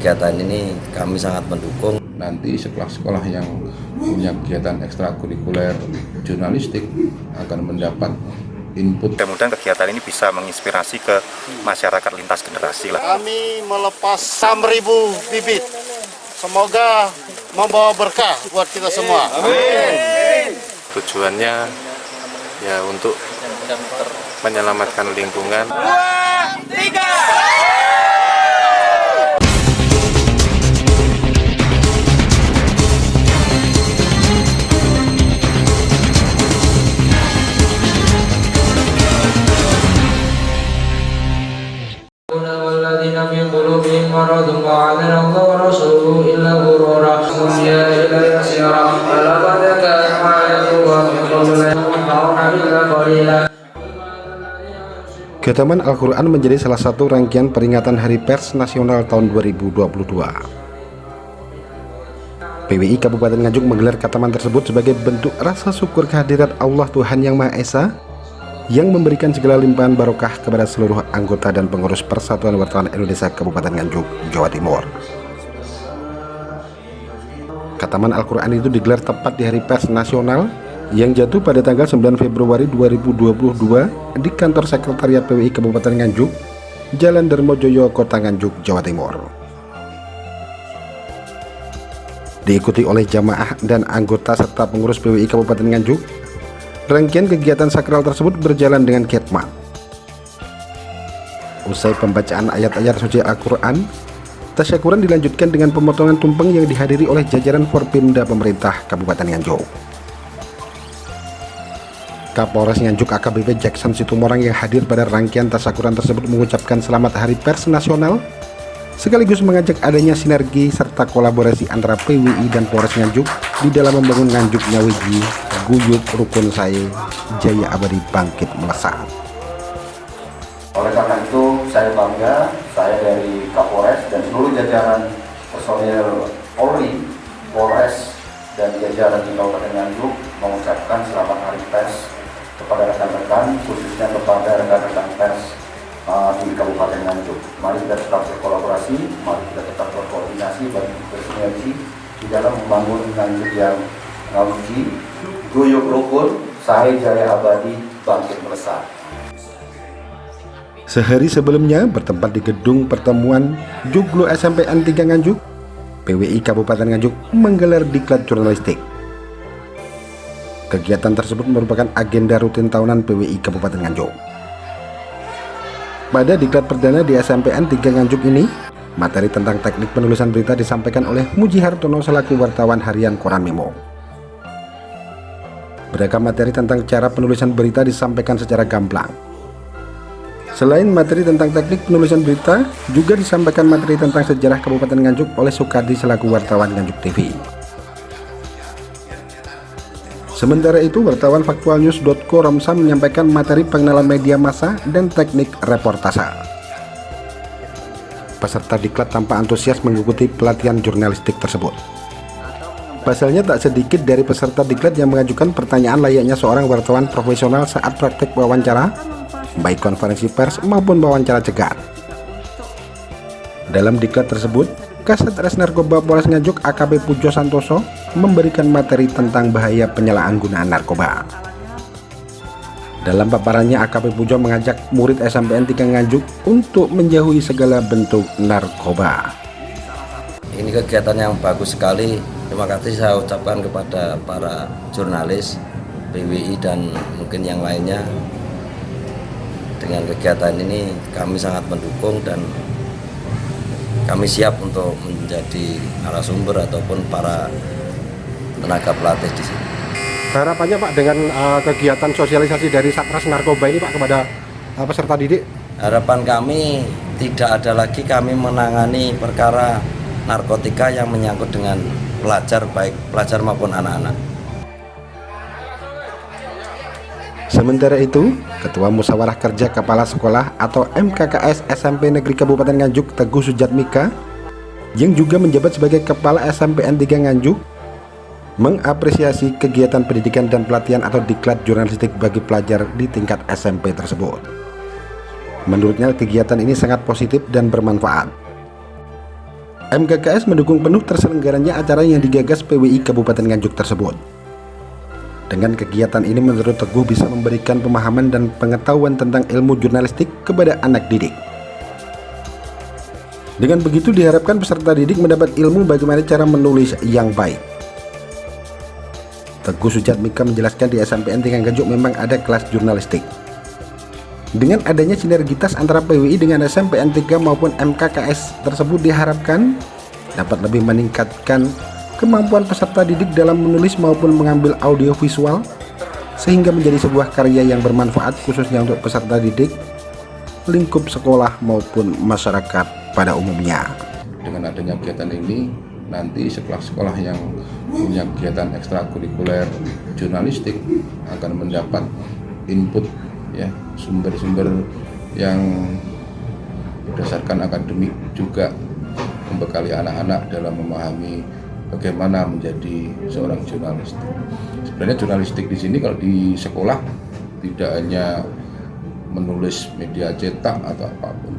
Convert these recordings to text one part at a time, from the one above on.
kegiatan ini kami sangat mendukung. Nanti sekolah-sekolah yang punya kegiatan ekstrakurikuler jurnalistik akan mendapat input. Mudah-mudahan kegiatan ini bisa menginspirasi ke masyarakat lintas generasi lah. Kami melepas 6.000 bibit. Semoga membawa berkah buat kita semua. Amin. Tujuannya ya untuk menyelamatkan lingkungan. 2, 3. والذين في قلوبهم مرض وعلنا الله ورسوله إلا غرورا يا إلى يسيرا ولقد كان ما يقوى من قبل ينفعون إلا قليلا. Khataman Al-Quran menjadi salah satu rangkaian peringatan Hari Pers Nasional tahun 2022. PWI Kabupaten Nganjuk menggelar khataman tersebut sebagai bentuk rasa syukur kehadirat Allah Tuhan Yang Maha Esa yang memberikan segala limpahan barokah kepada seluruh anggota dan pengurus Persatuan Wartawan Indonesia Kabupaten Nganjuk, Jawa Timur. Khataman Al-Quran itu digelar tepat di Hari Pers Nasional yang jatuh pada tanggal 9 Februari 2022 di kantor Sekretariat PWI Kabupaten Nganjuk, Jalan Darmojoyo, Kota Nganjuk, Jawa Timur. Diikuti oleh jamaah dan anggota serta pengurus PWI Kabupaten Nganjuk, rangkaian kegiatan sakral tersebut berjalan dengan khidmat. Usai pembacaan ayat-ayat suci Al-Quran, tasyakuran dilanjutkan dengan pemotongan tumpeng yang dihadiri oleh jajaran Forpimda pemerintah Kabupaten Nganjuk. Kapolres Nganjuk AKBP Jackson Situmorang yang hadir pada rangkaian tasyakuran tersebut mengucapkan selamat Hari Pers Nasional, sekaligus mengajak adanya sinergi serta kolaborasi antara PWI dan Polres Nganjuk di dalam membangun Nganjuk Nyawiji, Guyub Rukun Sae, Jaya Abadi Bangkit Melesat. Oleh karena itu saya bangga, saya dari Kapolres dan seluruh jajaran personil Polri, Polres dan jajaran di Kabupaten Nganjuk mengucapkan selamat Hari Pers kepada rekan-rekan, khususnya kepada rekan-rekan pers di Kabupaten Nganjuk. Mari kita tetap berkolaborasi, mari kita tetap berkoordinasi bagi bersinergi di dalam membangun Nganjuk yang Nyawiji, Guyub Rukun Sae, Jaya Abadi Bangkit Melesat. Sehari sebelumnya bertempat di gedung pertemuan Joglo SMPN 3 Nganjuk, PWI Kabupaten Nganjuk menggelar diklat jurnalistik. Kegiatan tersebut merupakan agenda rutin tahunan PWI Kabupaten Nganjuk. Pada diklat perdana di SMPN 3 Nganjuk ini, materi tentang teknik penulisan berita disampaikan oleh Muji Hartono selaku wartawan harian Koran Memo. Beragam materi tentang cara penulisan berita disampaikan secara gamblang. Selain materi tentang teknik penulisan berita, juga disampaikan materi tentang sejarah Kabupaten Nganjuk oleh Sukardi selaku wartawan Nganjuk TV. Sementara itu, wartawan faktualnews.co Romsa menyampaikan materi pengenalan media massa dan teknik reportase. Peserta diklat tampak antusias mengikuti pelatihan jurnalistik tersebut. Pasalnya tak sedikit dari peserta diklat yang mengajukan pertanyaan layaknya seorang wartawan profesional saat praktek wawancara, baik konferensi pers maupun wawancara cegat. Dalam diklat tersebut, Kasat Res Narkoba Polres Nganjuk AKP Pujo Santoso memberikan materi tentang bahaya penyalahgunaan narkoba. Dalam paparannya, AKP Pujo mengajak murid SMPN 3 Nganjuk untuk menjauhi segala bentuk narkoba. Ini kegiatan yang bagus sekali. Terima kasih saya ucapkan kepada para jurnalis PWI dan mungkin yang lainnya. Dengan kegiatan ini kami sangat mendukung dan kami siap untuk menjadi narasumber ataupun para tenaga pelatih di sini. Harapannya Pak dengan kegiatan sosialisasi dari Satgas Narkoba ini Pak kepada peserta didik? Harapan kami tidak ada lagi kami menangani perkara narkotika yang menyangkut dengan pelajar, baik pelajar maupun anak-anak. Sementara itu, Ketua Musyawarah Kerja Kepala Sekolah atau MKKS SMP Negeri Kabupaten Nganjuk Teguh Sujatmika, yang juga menjabat sebagai Kepala SMPN 3 Nganjuk, mengapresiasi kegiatan pendidikan dan pelatihan atau diklat jurnalistik bagi pelajar di tingkat SMP tersebut. Menurutnya kegiatan ini sangat positif dan bermanfaat. MKKS mendukung penuh terselenggaranya acara yang digagas PWI Kabupaten Nganjuk tersebut. Dengan kegiatan ini menurut Teguh bisa memberikan pemahaman dan pengetahuan tentang ilmu jurnalistik kepada anak didik. Dengan begitu diharapkan peserta didik mendapat ilmu bagaimana cara menulis yang baik. Teguh Sujatmika menjelaskan di SMPN Nganjuk memang ada kelas jurnalistik. Dengan adanya sinergitas antara PWI dengan SMPN 3 maupun MKKS tersebut diharapkan dapat lebih meningkatkan kemampuan peserta didik dalam menulis maupun mengambil audio visual sehingga menjadi sebuah karya yang bermanfaat khususnya untuk peserta didik, lingkup sekolah maupun masyarakat pada umumnya. Dengan adanya kegiatan ini, nanti sekolah-sekolah yang punya kegiatan ekstrakurikuler jurnalistik akan mendapat input ya, sumber-sumber yang berdasarkan akademik juga membekali anak-anak dalam memahami bagaimana menjadi seorang jurnalis. Sebenarnya jurnalistik di sini kalau di sekolah tidak hanya menulis media cetak atau apapun,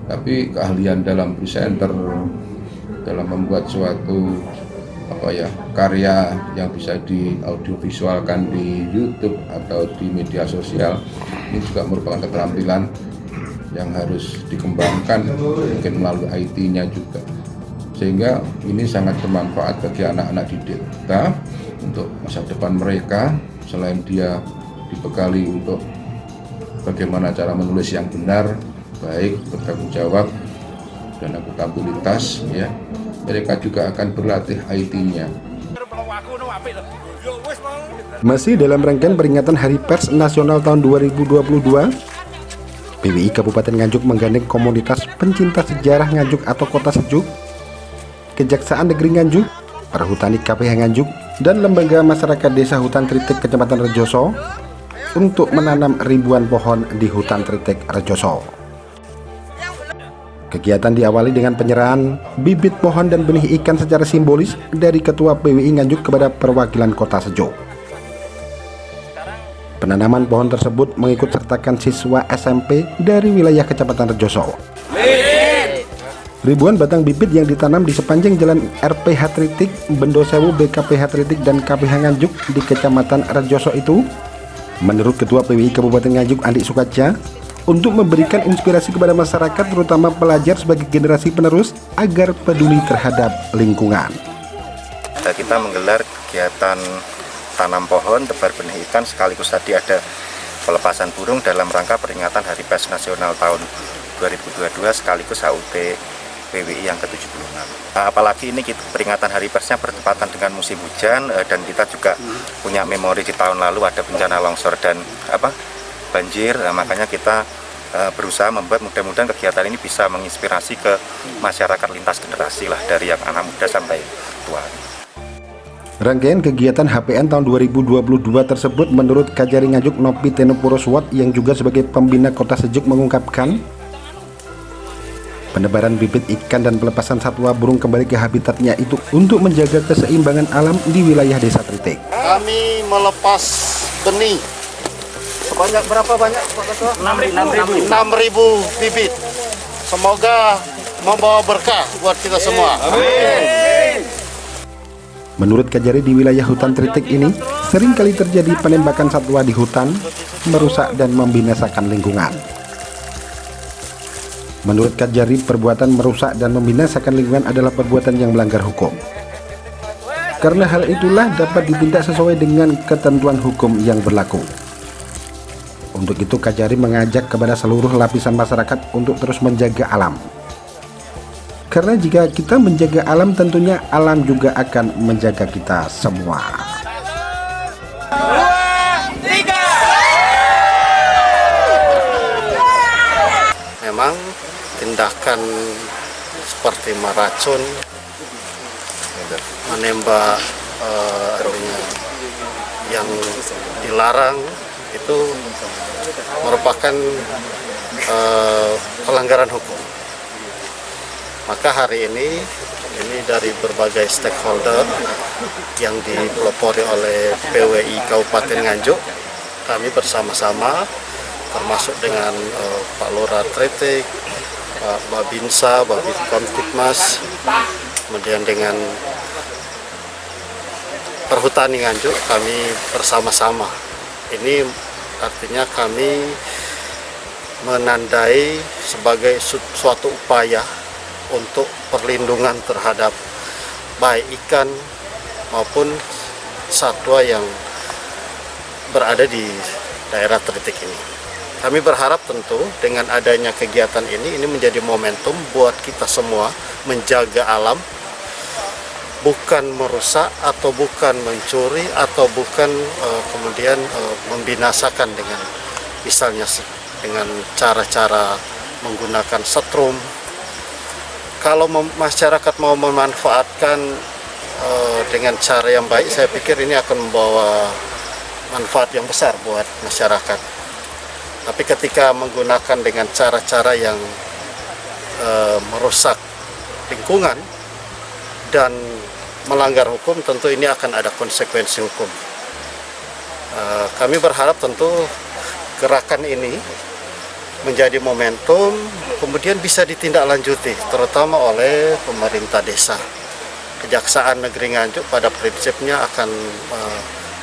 tapi keahlian dalam presenter, dalam membuat suatu karya yang bisa di audiovisualkan di YouTube atau di media sosial, ini juga merupakan keterampilan yang harus dikembangkan mungkin melalui IT-nya juga, sehingga ini sangat bermanfaat bagi anak-anak didik kita untuk masa depan mereka. Selain dia dibekali untuk bagaimana cara menulis yang benar, baik, bertanggung jawab dan akuntabilitas ya, mereka juga akan berlatih IT-nya. Masih dalam rangkaian peringatan Hari Pers Nasional tahun 2022, PWI Kabupaten Nganjuk menggandeng komunitas pencinta sejarah Nganjuk atau Kota Sejuk, Kejaksaan Negeri Nganjuk, Perhutani KPH Nganjuk, dan Lembaga Masyarakat Desa Hutan Tritik Kecamatan Rejoso untuk menanam ribuan pohon di Hutan Tritik Rejoso. Kegiatan diawali dengan penyerahan bibit pohon dan benih ikan secara simbolis dari Ketua PWI Nganjuk kepada perwakilan Kota Sejuk. Penanaman pohon tersebut mengikut sertakan siswa SMP dari wilayah Kecamatan Rejoso. Ribuan batang bibit yang ditanam di sepanjang jalan RPH Tritik, Bendosewu, BKPH Tritik, dan KPH Nganjuk di Kecamatan Rejoso itu, menurut Ketua PWI Kabupaten Nganjuk Andi Sukaja, untuk memberikan inspirasi kepada masyarakat terutama pelajar sebagai generasi penerus agar peduli terhadap lingkungan. Kita menggelar kegiatan tanam pohon, tebar benih ikan, sekaligus tadi ada pelepasan burung dalam rangka peringatan Hari Pers Nasional tahun 2022 sekaligus HUT PWI yang ke-76. Apalagi ini peringatan Hari Persnya bertepatan dengan musim hujan dan kita juga punya memori di tahun lalu ada bencana longsor dan banjir, makanya kita berusaha membuat mudah-mudahan kegiatan ini bisa menginspirasi ke masyarakat lintas generasi lah, dari yang anak muda sampai tua. Rangkaian kegiatan HPN tahun 2022 tersebut menurut Kajari Nganjuk Nopi Tenopuroswat yang juga sebagai pembina Kota Sejuk mengungkapkan, penebaran bibit ikan dan pelepasan satwa burung kembali ke habitatnya itu untuk menjaga keseimbangan alam di wilayah Desa Tritik. Kami melepas benih sebanyak berapa banyak Pak Ketua? 6.000 bibit. Semoga membawa berkah buat kita semua. Amin. Menurut Kajari, di wilayah hutan Tritik ini sering kali terjadi penembakan satwa di hutan, merusak dan membinasakan lingkungan. Menurut Kajari, perbuatan merusak dan membinasakan lingkungan adalah perbuatan yang melanggar hukum. Karena hal itulah dapat ditindak sesuai dengan ketentuan hukum yang berlaku. Untuk itu Kajari mengajak kepada seluruh lapisan masyarakat untuk terus menjaga alam. Karena jika kita menjaga alam, tentunya alam juga akan menjaga kita semua. 2, 3. Memang tindakan seperti meracun, menembak yang dilarang itu merupakan pelanggaran hukum. Maka hari ini dari berbagai stakeholder yang dipelopori oleh PWI Kabupaten Nganjuk, kami bersama-sama termasuk dengan Pak Lurah Tritik, Pak Babinsa, Babin Kamtipmas, kemudian dengan Perhutani Nganjuk kami bersama-sama. Ini artinya kami menandai sebagai suatu upaya untuk perlindungan terhadap baik ikan maupun satwa yang berada di daerah Tritik ini. Kami berharap tentu dengan adanya kegiatan ini menjadi momentum buat kita semua menjaga alam, bukan merusak atau bukan mencuri atau bukan kemudian membinasakan dengan misalnya dengan cara-cara menggunakan setrum. Kalau masyarakat mau memanfaatkan dengan cara yang baik, saya pikir ini akan membawa manfaat yang besar buat masyarakat. Tapi ketika menggunakan dengan cara-cara yang merusak lingkungan dan melanggar hukum, tentu ini akan ada konsekuensi hukum. Kami berharap tentu gerakan ini menjadi momentum, kemudian bisa ditindaklanjuti, terutama oleh pemerintah desa. Kejaksaan Negeri Nganjuk pada prinsipnya akan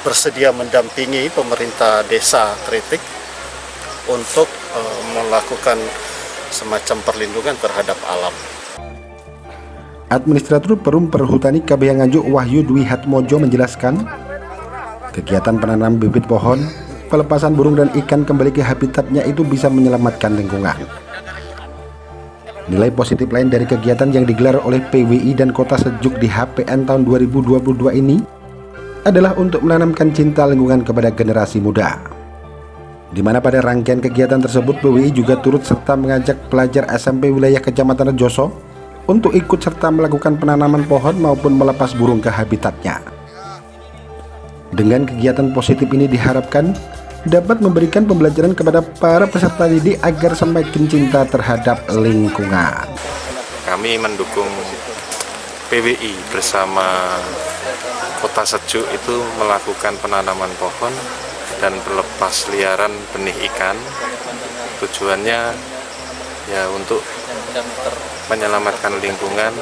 bersedia mendampingi pemerintah desa Tritik untuk melakukan semacam perlindungan terhadap alam. Administrator Perum Perhutani KB Nganjuk Wahyu Dwi Hatmojo menjelaskan, kegiatan penanam bibit pohon, pelepasan burung dan ikan kembali ke habitatnya itu bisa menyelamatkan lingkungan. Nilai positif lain dari kegiatan yang digelar oleh PWI dan Kota Sejuk di HPN tahun 2022 ini adalah untuk menanamkan cinta lingkungan kepada generasi muda. Di mana pada rangkaian kegiatan tersebut PWI juga turut serta mengajak pelajar SMP wilayah Kecamatan Rejoso untuk ikut serta melakukan penanaman pohon maupun melepas burung ke habitatnya. Dengan kegiatan positif ini diharapkan dapat memberikan pembelajaran kepada para peserta didik agar semakin cinta terhadap lingkungan. Kami mendukung PWI bersama Kota Sejuk itu melakukan penanaman pohon dan pelepas liaran benih ikan. Tujuannya ya untuk menyelamatkan lingkungan.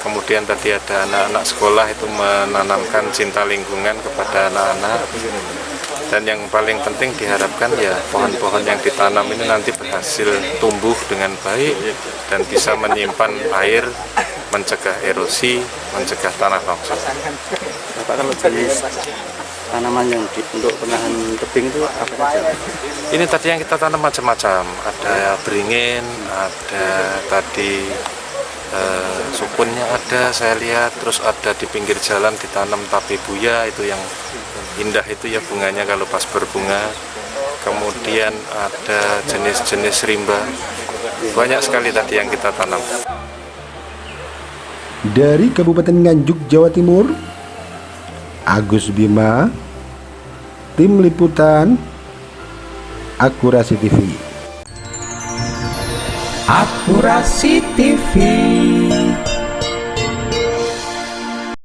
Kemudian tadi ada anak-anak sekolah itu menanamkan cinta lingkungan kepada anak-anak. Dan yang paling penting diharapkan ya pohon-pohon yang ditanam ini nanti berhasil tumbuh dengan baik dan bisa menyimpan air, mencegah erosi, mencegah tanah longsor. Bapak, kalau jenis tanaman yang untuk penahan tebing itu apa saja? Ini tadi yang kita tanam macam-macam, ada beringin, ada tadi sukunnya ada, saya lihat, terus ada di pinggir jalan ditanam tabe buya, itu yang indah itu ya bunganya kalau pas berbunga. Kemudian ada jenis-jenis rimba, banyak sekali tadi yang kita tanam. Dari Kabupaten Nganjuk, Jawa Timur, Agus Bima, tim liputan Akurasi TV. Akurasi TV.